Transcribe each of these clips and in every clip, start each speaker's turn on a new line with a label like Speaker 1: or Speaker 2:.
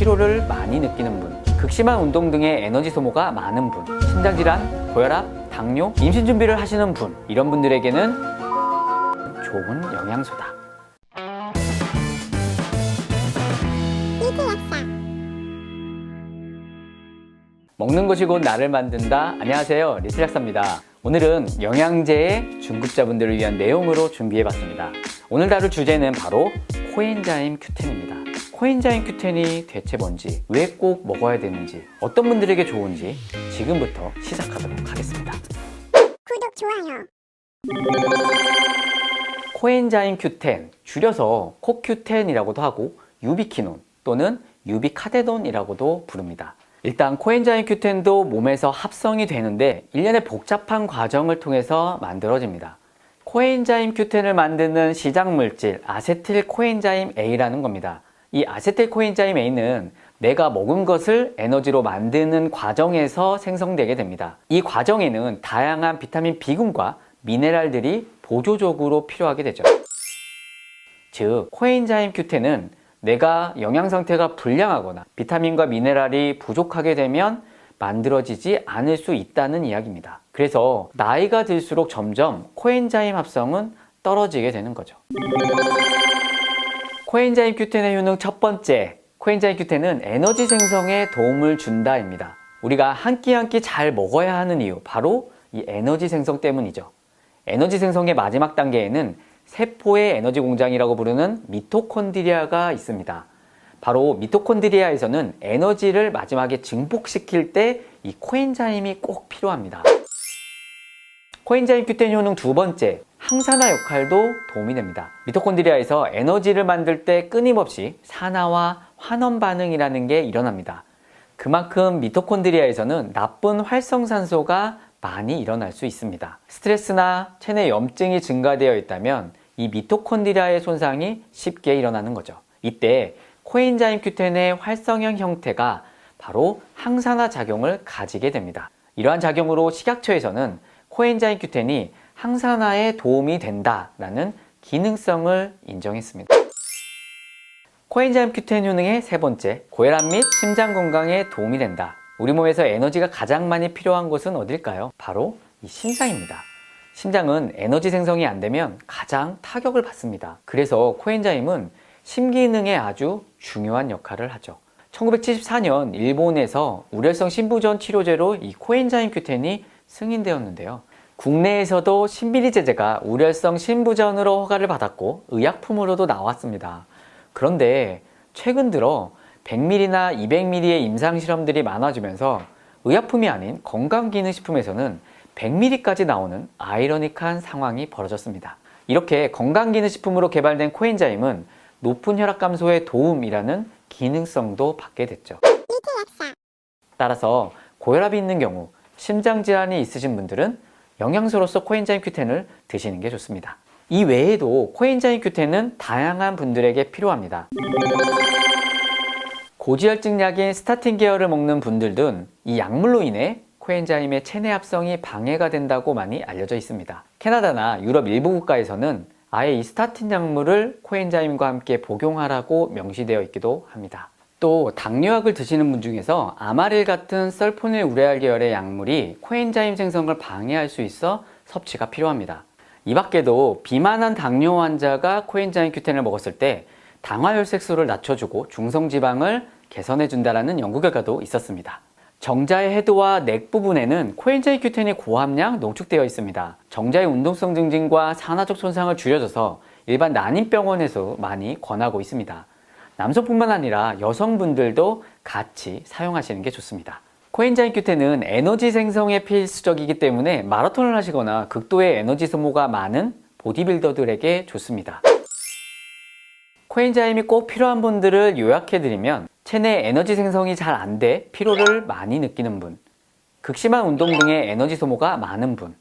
Speaker 1: 피로를 많이 느끼는 분, 극심한 운동 등의 에너지 소모가 많은 분, 심장질환, 고혈압, 당뇨, 임신 준비를 하시는 분, 이런 분들에게는 좋은 영양소다. 먹는 것이 곧 나를 만든다. 안녕하세요, 리틀약사입니다. 오늘은 영양제의 중급자분들을 위한 내용으로 준비해봤습니다. 오늘 다룰 주제는 바로 코엔자임 Q10입니다. 코엔자임 Q10이 대체 뭔지, 왜 꼭 먹어야 되는지, 어떤 분들에게 좋은지 지금부터 시작하도록 하겠습니다.
Speaker 2: 구독, 좋아요.
Speaker 1: 코엔자임 Q10, 줄여서 코Q10이라고도 하고 유비키논 또는 유비카데논이라고도 부릅니다. 일단 코엔자임 Q10도 몸에서 합성이 되는데 일련의 복잡한 과정을 통해서 만들어집니다. 코엔자임 Q10을 만드는 시작 물질 아세틸 코엔자임 A라는 겁니다. 이 아세틸 코엔자임 A는 내가 먹은 것을 에너지로 만드는 과정에서 생성되게 됩니다. 이 과정에는 다양한 비타민 B군과 미네랄들이 보조적으로 필요하게 되죠. 즉, 코엔자임 Q10은 내가 영양 상태가 불량하거나 비타민과 미네랄이 부족하게 되면 만들어지지 않을 수 있다는 이야기입니다. 그래서 나이가 들수록 점점 코엔자임 합성은 떨어지게 되는 거죠. 코엔자임 Q10의 효능 첫 번째, 코엔자임 Q10은 에너지 생성에 도움을 준다입니다. 우리가 한 끼 한 끼 잘 먹어야 하는 이유, 바로 이 에너지 생성 때문이죠. 에너지 생성의 마지막 단계에는 세포의 에너지 공장이라고 부르는 미토콘드리아가 있습니다. 바로 미토콘드리아에서는 에너지를 마지막에 증폭시킬 때 이 코엔자임이 꼭 필요합니다. 코엔자임 Q10 효능 두 번째, 항산화 역할도 도움이 됩니다. 미토콘드리아에서 에너지를 만들 때 끊임없이 산화와 환원 반응이라는 게 일어납니다. 그만큼 미토콘드리아에서는 나쁜 활성산소가 많이 일어날 수 있습니다. 스트레스나 체내 염증이 증가되어 있다면 이 미토콘드리아의 손상이 쉽게 일어나는 거죠. 이때 코엔자임 Q10의 활성형 형태가 바로 항산화 작용을 가지게 됩니다. 이러한 작용으로 식약처에서는 코엔자임 Q10이 항산화에 도움이 된다라는 기능성을 인정했습니다. 코엔자임 Q10 효능의 세 번째, 고혈압 및 심장 건강에 도움이 된다. 우리 몸에서 에너지가 가장 많이 필요한 곳은 어딜까요? 바로 이 심장입니다. 심장은 에너지 생성이 안 되면 가장 타격을 받습니다. 그래서 코엔자임은 심기능에 아주 중요한 역할을 하죠. 1974년 일본에서 우려성 신부전 치료제로 이 코엔자임 Q10이 승인되었는데요. 국내에서도 신비리제제가 우려성 신부전으로 허가를 받았고 의약품으로도 나왔습니다. 그런데 최근 들어 100ml나 200ml의 임상실험들이 많아지면서 의약품이 아닌 건강기능식품에서는 100ml까지 나오는 아이러니한 상황이 벌어졌습니다. 이렇게 건강기능식품으로 개발된 코엔자임은 높은 혈압 감소에 도움이라는 기능성도 받게 됐죠. 따라서 고혈압이 있는 경우, 심장질환이 있으신 분들은 영양소로서 코엔자임 Q10을 드시는 게 좋습니다. 이 외에도 코엔자임 Q10은 다양한 분들에게 필요합니다. 고지혈증 약인 스타틴 계열을 먹는 분들은 이 약물로 인해 코엔자임의 체내 합성이 방해가 된다고 많이 알려져 있습니다. 캐나다나 유럽 일부 국가에서는 아예 이 스타틴 약물을 코엔자임과 함께 복용하라고 명시되어 있기도 합니다. 또 당뇨약을 드시는 분 중에서 아마릴 같은 설포닐 우레알 계열의 약물이 코엔자임 생성을 방해할 수 있어 섭취가 필요합니다. 이 밖에도 비만한 당뇨 환자가 코엔자임 Q10을 먹었을 때 당화혈색소를 낮춰주고 중성지방을 개선해준다는 연구 결과도 있었습니다. 정자의 헤드와 넥 부분에는 코엔자임 Q10이 고함량 농축되어 있습니다. 정자의 운동성 증진과 산화적 손상을 줄여줘서 일반 난임병원에서 많이 권하고 있습니다. 남성뿐만 아니라 여성분들도 같이 사용하시는 게 좋습니다. 코엔자임 Q10은 에너지 생성에 필수적이기 때문에 마라톤을 하시거나 극도의 에너지 소모가 많은 보디빌더들에게 좋습니다. 코엔자임이 꼭 필요한 분들을 요약해드리면 체내 에너지 생성이 잘 안 돼 피로를 많이 느끼는 분, 극심한 운동 등의 에너지 소모가 많은 분,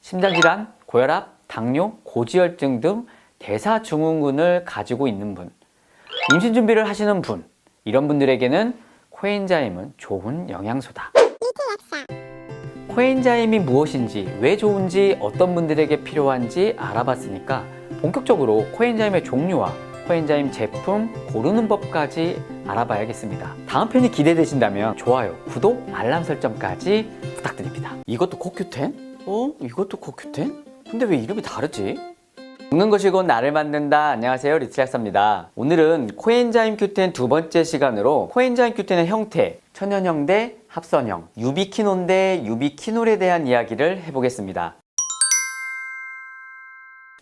Speaker 1: 심장질환, 고혈압, 당뇨, 고지혈증 등 대사증후군을 가지고 있는 분, 임신 준비를 하시는 분, 이런 분들에게는 코엔자임은 좋은 영양소다. 코엔자임이 무엇인지, 왜 좋은지, 어떤 분들에게 필요한지 알아봤으니까 본격적으로 코엔자임의 종류와 코엔자임 제품 고르는 법까지 알아봐야겠습니다. 다음 편이 기대되신다면 좋아요, 구독, 알람 설정까지 부탁드립니다. 이것도 코큐텐? 이것도 코큐텐? 근데 왜 이름이 다르지? 먹는 것이 곧 나를 만든다. 안녕하세요, 리틀약사입니다. 오늘은 코엔자임 Q10 두 번째 시간으로 코엔자임 Q10의 형태, 천연형 대 합성형, 유비퀴놀 대 유비퀴놀에 대한 이야기를 해보겠습니다.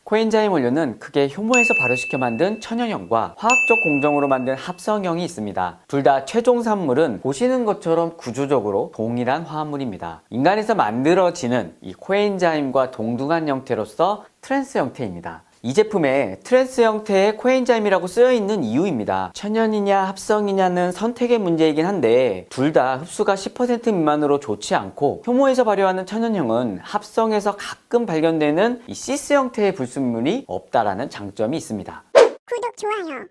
Speaker 1: 코엔자임 원료는 크게 효모에서 발효시켜 만든 천연형과 화학적 공정으로 만든 합성형이 있습니다. 둘 다 최종 산물은 보시는 것처럼 구조적으로 동일한 화합물입니다. 인간에서 만들어지는 이 코엔자임과 동등한 형태로서 트랜스 형태입니다. 이 제품에 트랜스 형태의 코엔자임이라고 쓰여 있는 이유입니다. 천연이냐 합성이냐는 선택의 문제이긴 한데 둘 다 흡수가 10% 미만으로 좋지 않고 효모에서 발효하는 천연형은 합성에서 가끔 발견되는 이 시스 형태의 불순물이 없다라는 장점이 있습니다.
Speaker 2: 구독, 좋아요.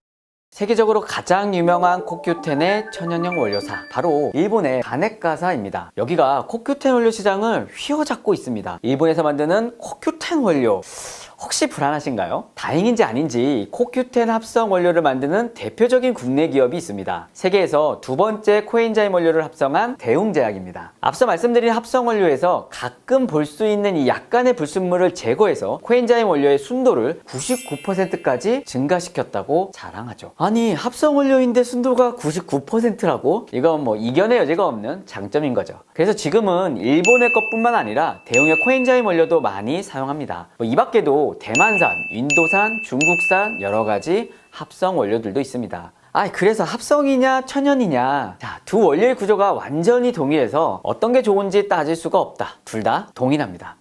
Speaker 1: 세계적으로 가장 유명한 코큐텐의 천연형 원료사, 바로 일본의 가네카사입니다. 여기가 코큐텐 원료 시장을 휘어잡고 있습니다. 일본에서 만드는 코큐텐 원료, 혹시 불안하신가요? 다행인지 아닌지 코큐텐 합성 원료를 만드는 대표적인 국내 기업이 있습니다. 세계에서 두 번째 코엔자임 원료를 합성한 대웅제약입니다. 앞서 말씀드린 합성 원료에서 가끔 볼 수 있는 이 약간의 불순물을 제거해서 코엔자임 원료의 순도를 99%까지 증가시켰다고 자랑하죠. 아니, 합성 원료인데 순도가 99%라고? 이건 뭐 이견의 여지가 없는 장점인 거죠. 그래서 지금은 일본의 것뿐만 아니라 대웅의 코엔자임 원료도 많이 사용합니다. 이 밖에도 대만산, 인도산, 중국산 여러 가지 합성 원료들도 있습니다. 그래서 합성이냐 천연이냐, 두 원료의 구조가 완전히 동일해서 어떤 게 좋은지 따질 수가 없다. 둘 다 동일합니다.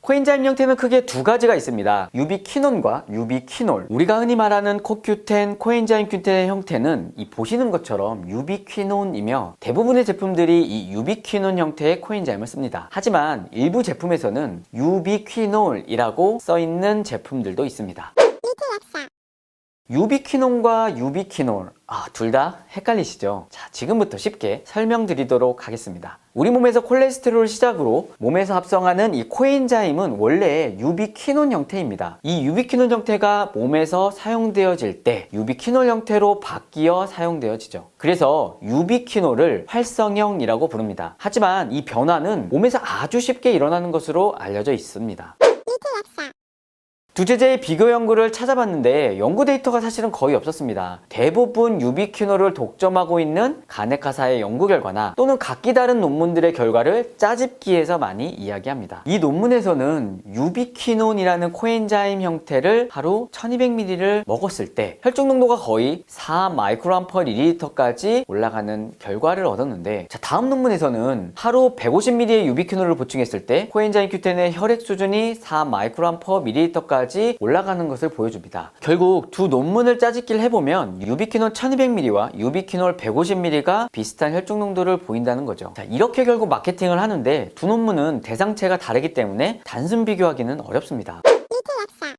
Speaker 1: 코엔자임 형태는 크게 두 가지가 있습니다. 유비퀴논과 유비퀴놀. 우리가 흔히 말하는 코큐텐, 코엔자임 Q10의 형태는 이 보시는 것처럼 유비퀴논이며 대부분의 제품들이 이 유비퀴논 형태의 코엔자임을 씁니다. 하지만 일부 제품에서는 유비퀴놀이라고 써있는 제품들도 있습니다.
Speaker 2: 리틀약사.
Speaker 1: 유비퀴논과 유비퀴놀, 둘 다 헷갈리시죠? 자, 지금부터 쉽게 설명드리도록 하겠습니다. 우리 몸에서 콜레스테롤을 시작으로 몸에서 합성하는 이 코엔자임은 원래 유비퀴논 형태입니다. 이 유비퀴논 형태가 몸에서 사용되어질 때 유비퀴놀 형태로 바뀌어 사용되어지죠. 그래서 유비퀴놀을 활성형이라고 부릅니다. 하지만 이 변화는 몸에서 아주 쉽게 일어나는 것으로 알려져 있습니다.
Speaker 2: 리틀약사.
Speaker 1: 두 제제의 비교 연구를 찾아봤는데 연구 데이터가 사실은 거의 없었습니다. 대부분 유비퀴놀을 독점하고 있는 가네카사의 연구 결과나 또는 각기 다른 논문들의 결과를 짜집기해서 많이 이야기합니다. 이 논문에서는 유비퀴논이라는 코엔자임 형태를 하루 1200ml를 먹었을 때 혈중 농도가 거의 4 마이크로암 퍼 밀리리터까지 올라가는 결과를 얻었는데, 다음 논문에서는 하루 150ml의 유비퀴놀을 보충했을 때 코엔자임 Q10의 혈액 수준이 4 마이크로암 퍼 밀리리터까지 올라가는 것을 보여줍니다. 결국 두 논문을 짜집기를 해보면 유비퀴놀 1200ml와 유비퀴놀 150ml가 비슷한 혈중 농도를 보인다는 거죠. 이렇게 결국 마케팅을 하는데 두 논문은 대상체가 다르기 때문에 단순 비교하기는 어렵습니다.
Speaker 2: 리틀약사.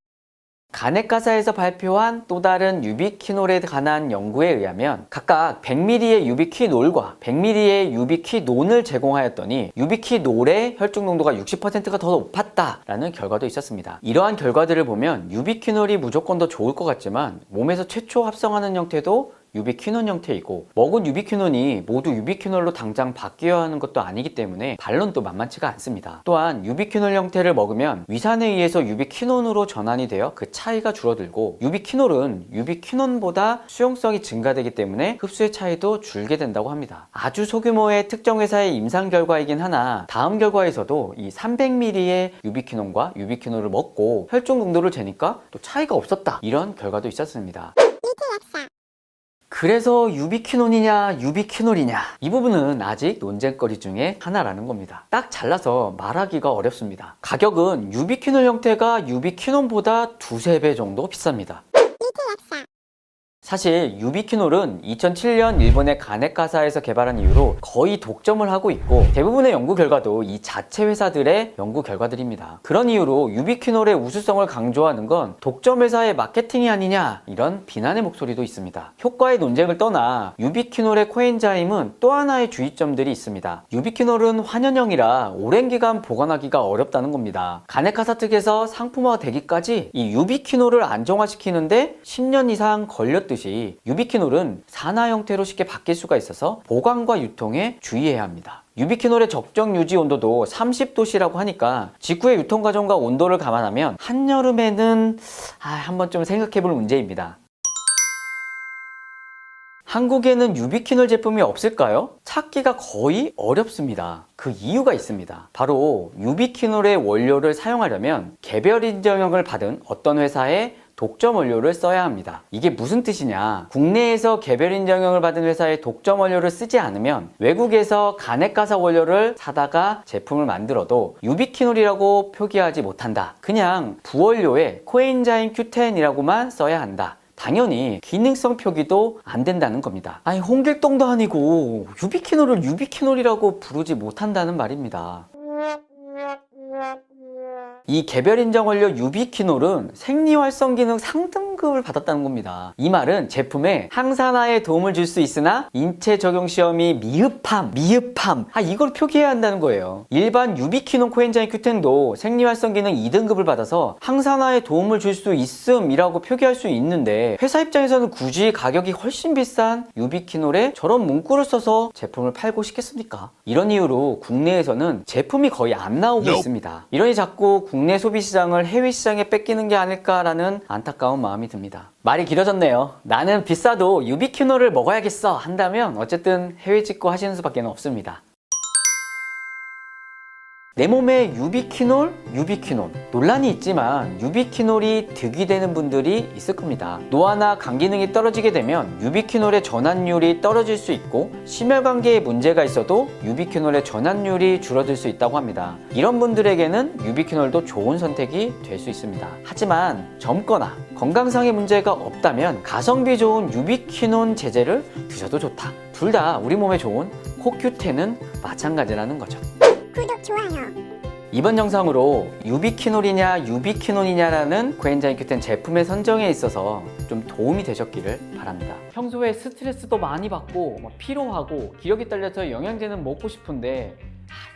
Speaker 1: 가네카사에서 발표한 또 다른 유비퀴놀에 관한 연구에 의하면 각각 100ml의 유비퀴놀과 100ml의 유비퀴논을 제공하였더니 유비퀴놀의 혈중 농도가 60%가 더 높았다라는 결과도 있었습니다. 이러한 결과들을 보면 유비퀴놀이 무조건 더 좋을 것 같지만 몸에서 최초 합성하는 형태도 유비퀴논 형태이고 먹은 유비퀴논이 모두 유비퀴놀로 당장 바뀌어야 하는 것도 아니기 때문에 반론도 만만치가 않습니다. 또한 유비퀴놀 형태를 먹으면 위산에 의해서 유비퀴논으로 전환이 되어 그 차이가 줄어들고 유비퀴놀은 유비퀴논보다 수용성이 증가되기 때문에 흡수의 차이도 줄게 된다고 합니다. 아주 소규모의 특정 회사의 임상 결과이긴 하나 다음 결과에서도 이 300ml의 유비퀴논과 유비퀴놀을 먹고 혈중 농도를 재니까 또 차이가 없었다, 이런 결과도 있었습니다.
Speaker 2: 리틀약사.
Speaker 1: 그래서 유비퀴논이냐 유비퀴놀이냐, 이 부분은 아직 논쟁거리 중에 하나라는 겁니다. 딱 잘라서 말하기가 어렵습니다. 가격은 유비퀴놀 형태가 유비퀴논보다 두세 배 정도 비쌉니다.
Speaker 2: 리틀약사.
Speaker 1: 사실 유비퀴놀은 2007년 일본의 가네카사에서 개발한 이후로 거의 독점을 하고 있고 대부분의 연구 결과도 이 자체 회사들의 연구 결과들입니다. 그런 이유로 유비퀴놀의 우수성을 강조하는 건 독점 회사의 마케팅이 아니냐 이런 비난의 목소리도 있습니다. 효과의 논쟁을 떠나 유비퀴놀의 코엔자임은 또 하나의 주의점들이 있습니다. 유비퀴놀은 환연형이라 오랜 기간 보관하기가 어렵다는 겁니다. 가네카사 측에서 상품화 되기까지 이 유비퀴놀을 안정화시키는데 10년 이상 걸렸듯이 유비퀴놀은 산화 형태로 쉽게 바뀔 수가 있어서 보관과 유통에 주의해야 합니다. 유비퀴놀의 적정 유지 온도도 30도씨라고 하니까 직후의 유통 과정과 온도를 감안하면 한여름에는 한번 좀 생각해 볼 문제입니다. 한국에는 유비퀴놀 제품이 없을까요? 찾기가 거의 어렵습니다. 그 이유가 있습니다. 바로 유비퀴놀의 원료를 사용하려면 개별 인증을 받은 어떤 회사의 독점 원료를 써야 합니다. 이게 무슨 뜻이냐? 국내에서 개별 인증을 받은 회사의 독점 원료를 쓰지 않으면 외국에서 가네카사 원료를 사다가 제품을 만들어도 유비퀴놀이라고 표기하지 못한다. 그냥 부원료에 코엔자임 Q10이라고만 써야 한다. 당연히 기능성 표기도 안 된다는 겁니다. 아니 홍길동도 아니고 유비퀴놀을 유비퀴놀이라고 부르지 못한다는 말입니다. 이 개별 인정 원료 유비퀴놀은 생리활성 기능 상등급을 받았다는 겁니다. 이 말은 제품에 항산화에 도움을 줄 수 있으나 인체 적용 시험이 미흡함 이걸 표기해야 한다는 거예요. 일반 유비퀴놀 코엔자임 Q10도 생리활성 기능 2등급을 받아서 항산화에 도움을 줄 수 있음이라고 표기할 수 있는데 회사 입장에서는 굳이 가격이 훨씬 비싼 유비퀴놀에 저런 문구를 써서 제품을 팔고 싶겠습니까? 이런 이유로 국내에서는 제품이 거의 안 나오고 있습니다. 이러니 자꾸 국내 소비 시장을 해외 시장에 뺏기는 게 아닐까라는 안타까운 마음이 듭니다. 말이 길어졌네요. 나는 비싸도 유비퀴놀을 먹어야겠어 한다면 어쨌든 해외 직구 하시는 수밖에 없습니다. 내 몸에 유비퀴놀 논란이 있지만 유비퀴놀이 득이 되는 분들이 있을 겁니다. 노화나 간 기능이 떨어지게 되면 유비퀴놀의 전환율이 떨어질 수 있고 심혈관계에 문제가 있어도 유비퀴놀의 전환율이 줄어들 수 있다고 합니다. 이런 분들에게는 유비퀴놀도 좋은 선택이 될 수 있습니다. 하지만 젊거나 건강상의 문제가 없다면 가성비 좋은 유비퀴놀 제제를 드셔도 좋다. 둘 다 우리 몸에 좋은 코큐10은 마찬가지라는 거죠.
Speaker 2: 구독, 좋아요.
Speaker 1: 이번 영상으로 유비퀴놀이냐라는 코엔자임 Q10 제품의 선정에 있어서 좀 도움이 되셨기를 바랍니다. 평소에 스트레스도 많이 받고 피로하고 기력이 딸려서 영양제는 먹고 싶은데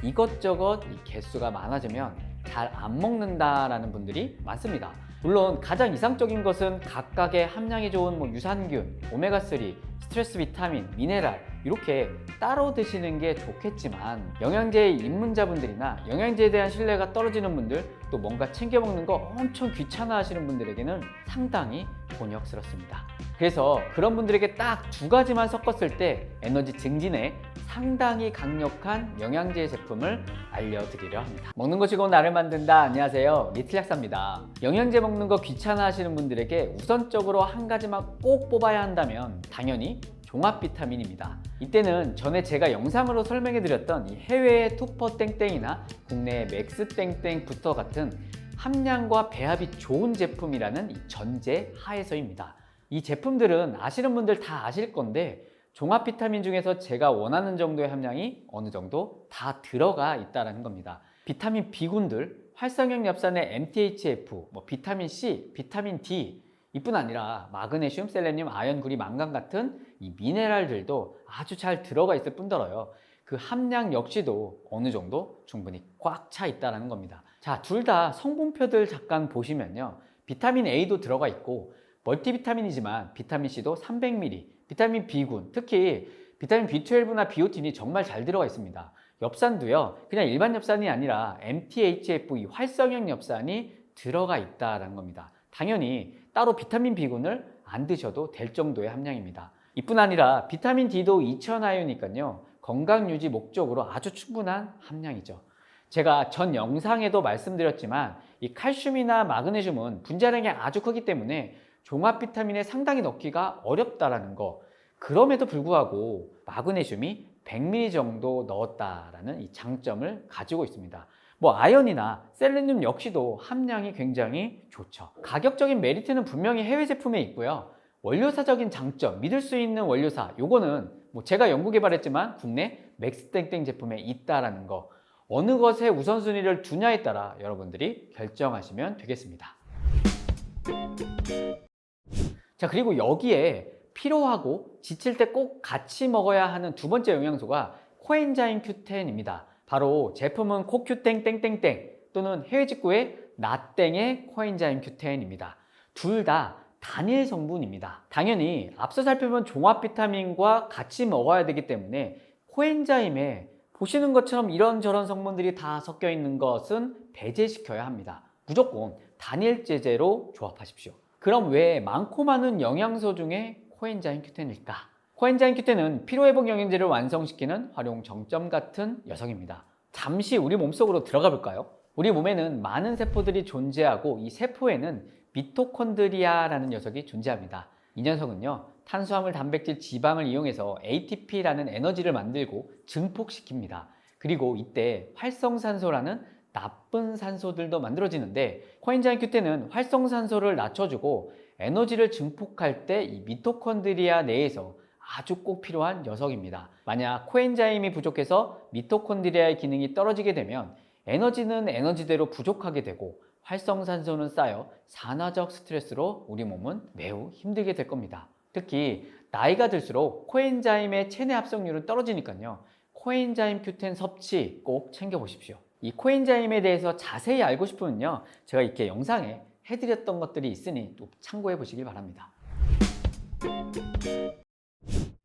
Speaker 1: 이것저것 개수가 많아지면 잘 안 먹는다라는 분들이 많습니다. 물론 가장 이상적인 것은 각각의 함량이 좋은 유산균, 오메가3, 스트레스 비타민, 미네랄 이렇게 따로 드시는 게 좋겠지만 영양제 입문자분들이나 영양제에 대한 신뢰가 떨어지는 분들 또 뭔가 챙겨 먹는 거 엄청 귀찮아 하시는 분들에게는 상당히 곤욕스럽습니다. 그래서 그런 분들에게 딱 두 가지만 섞었을 때 에너지 증진에 상당히 강력한 영양제 제품을 알려드리려 합니다. 먹는 것이고 나를 만든다. 안녕하세요, 리틀 약사입니다. 영양제 먹는 거 귀찮아 하시는 분들에게 우선적으로 한 가지만 꼭 뽑아야 한다면 당연히 종합 비타민입니다. 이때는 전에 제가 영상으로 설명해 드렸던 이 해외의 투퍼 땡땡이나 국내의 맥스 땡땡 부터 같은 함량과 배합이 좋은 제품이라는 이 전제 하에서입니다. 이 제품들은 아시는 분들 다 아실 건데 종합 비타민 중에서 제가 원하는 정도의 함량이 어느 정도 다 들어가 있다는 겁니다. 비타민 B군들, 활성형 엽산의 MTHF, 비타민 C, 비타민 D 이뿐 아니라 마그네슘, 셀레늄, 아연, 구리, 망간 같은 이 미네랄들도 아주 잘 들어가 있을 뿐더러요. 그 함량 역시도 어느 정도 충분히 꽉 차 있다는 겁니다. 자, 둘 다 성분표들 잠깐 보시면요. 비타민 A도 들어가 있고 멀티비타민이지만 비타민 C도 300mg, 비타민 B군, 특히 비타민 B12나 비오틴이 정말 잘 들어가 있습니다. 엽산도요, 그냥 일반 엽산이 아니라 MTHF, 이 활성형 엽산이 들어가 있다는 겁니다. 당연히 따로 비타민 B군을 안 드셔도 될 정도의 함량입니다. 이뿐 아니라 비타민 D도 2000IU니까요. 건강 유지 목적으로 아주 충분한 함량이죠. 제가 전 영상에도 말씀드렸지만 이 칼슘이나 마그네슘은 분자량이 아주 크기 때문에 종합 비타민에 상당히 넣기가 어렵다라는 거. 그럼에도 불구하고 마그네슘이 100mg 정도 넣었다라는 이 장점을 가지고 있습니다. 아연이나 셀레늄 역시도 함량이 굉장히 좋죠. 가격적인 메리트는 분명히 해외 제품에 있고요. 원료사적인 장점, 믿을 수 있는 원료사, 요거는 뭐 제가 연구 개발했지만 국내 맥스땡땡 제품에 있다라는 거, 어느 것에 우선순위를 두냐에 따라 여러분들이 결정하시면 되겠습니다. 자, 그리고 여기에 필요하고 지칠 때 꼭 같이 먹어야 하는 두 번째 영양소가 코엔자임 Q10입니다. 바로 제품은 코큐땡 땡땡땡 또는 해외 직구의 나땡의 코엔자임 Q10입니다. 둘 다 단일 성분입니다. 당연히 앞서 살펴본 종합 비타민과 같이 먹어야 되기 때문에 코엔자임에 보시는 것처럼 이런저런 성분들이 다 섞여 있는 것은 배제시켜야 합니다. 무조건 단일 제제로 조합하십시오. 그럼 왜 많고 많은 영양소 중에 코엔자임 Q10일까? 코엔자임 Q10은 피로회복 영양제를 완성시키는 활용 정점 같은 녀석입니다. 잠시 우리 몸속으로 들어가 볼까요? 우리 몸에는 많은 세포들이 존재하고 이 세포에는 미토콘드리아라는 녀석이 존재합니다. 이 녀석은요, 탄수화물, 단백질, 지방을 이용해서 ATP라는 에너지를 만들고 증폭시킵니다. 그리고 이때 활성산소라는 나쁜 산소들도 만들어지는데 코엔자임 Q10은 활성산소를 낮춰주고 에너지를 증폭할 때 이 미토콘드리아 내에서 아주 꼭 필요한 녀석입니다. 만약 코엔자임이 부족해서 미토콘드리아의 기능이 떨어지게 되면 에너지는 에너지대로 부족하게 되고 활성산소는 쌓여 산화적 스트레스로 우리 몸은 매우 힘들게 될 겁니다. 특히 나이가 들수록 코엔자임의 체내 합성률은 떨어지니까요. 코엔자임 Q10 섭취 꼭 챙겨보십시오. 이 코엔자임에 대해서 자세히 알고 싶으면요, 제가 이렇게 영상에 해드렸던 것들이 있으니 또 참고해 보시길 바랍니다.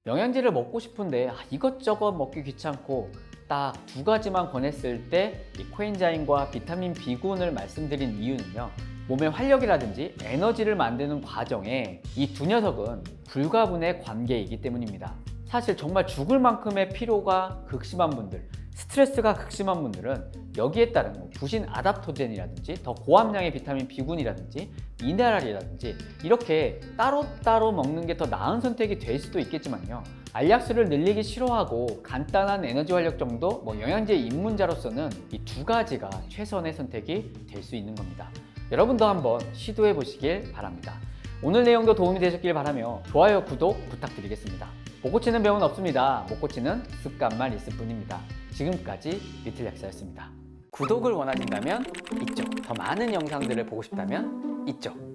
Speaker 1: 영양제를 먹고 싶은데 이것저것 먹기 귀찮고 딱 두 가지만 권했을 때 이 코엔자임과 비타민 B군을 말씀드린 이유는요, 몸의 활력이라든지 에너지를 만드는 과정에 이 두 녀석은 불가분의 관계이기 때문입니다. 사실 정말 죽을 만큼의 피로가 극심한 분들, 스트레스가 극심한 분들은 여기에 따른 부신 아답토젠이라든지 더 고함량의 비타민 B군이라든지 미네랄이라든지 이렇게 따로따로 먹는 게 더 나은 선택이 될 수도 있겠지만요, 알약수를 늘리기 싫어하고 간단한 에너지 활력 정도 영양제 입문자로서는 이 두 가지가 최선의 선택이 될 수 있는 겁니다. 여러분도 한번 시도해 보시길 바랍니다. 오늘 내용도 도움이 되셨길 바라며 좋아요, 구독 부탁드리겠습니다. 못 고치는 병은 없습니다. 못 고치는 습관만 있을 뿐입니다. 지금까지 리틀 약사였습니다. 구독을 원하신다면 이쪽, 더 많은 영상들을 보고 싶다면 이쪽.